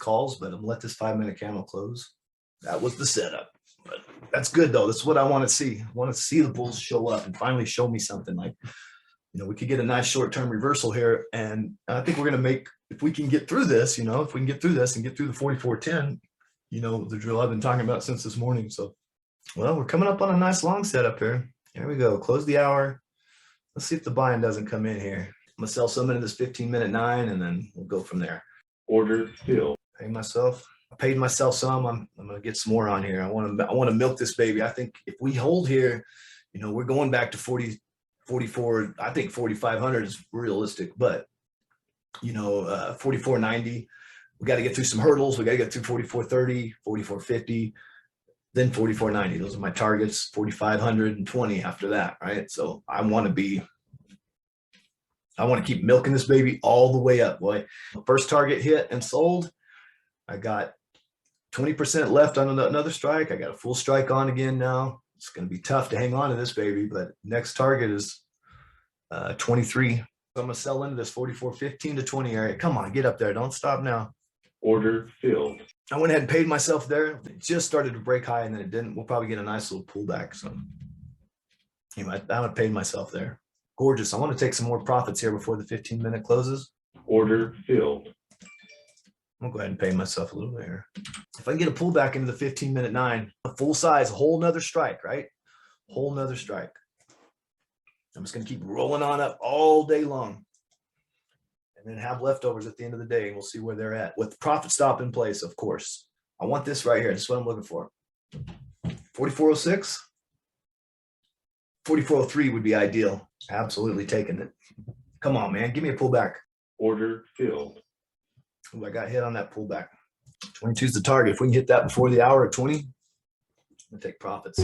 calls, but I'm gonna let this 5-minute candle close. That was the setup, but that's good though. That's what I want to see. I want to see the bulls show up and finally show me something like, we could get a nice short-term reversal here. And I think we're going to make, if we can get through this, if we can get through this and get through the 4410, the drill I've been talking about since this morning. So, well, we're coming up on a nice long setup here. Here we go. Close the hour. Let's see if the buying doesn't come in here. I'm going to sell some into this 15-minute 9, and then we'll go from there. Order filled. I paid myself some. I'm going to get some more on here. I want to milk this baby. I think if we hold here, we're going back to 44. I think 4,500 is realistic, but 44.90. We got to get through some hurdles. We got to get through 44.30, 44.50, then 44.90. Those are my targets. 4,520 after that, right? So I want to keep milking this baby all the way up, boy. First target hit and sold. I got 20% left on another strike. I got a full strike on again now. It's going to be tough to hang on to this baby, but next target is 23. So I'm going to sell into this 44.15 to 20 area. Come on, get up there. Don't stop now. Order filled. I went ahead and paid myself there. It just started to break high and then it didn't. We'll probably get a nice little pullback. So anyway, I would paid myself there. Gorgeous. I want to take some more profits here before the 15-minute closes. Order filled. I'm gonna go ahead and pay myself a little bit here. If I can get a pullback into the 15-minute 9, a full size, a whole nother strike, right? Whole nother strike. I'm just gonna keep rolling on up all day long and then have leftovers at the end of the day. And we'll see where they're at with profit stop in place, of course. I want this right here. This is what I'm looking for. 44.06, 44.03 would be ideal. Absolutely taking it. Come on, man. Give me a pullback. Order filled. Ooh, I got hit on that pullback. 22 is the target. If we can hit that before the hour at 20, I'm gonna take profits.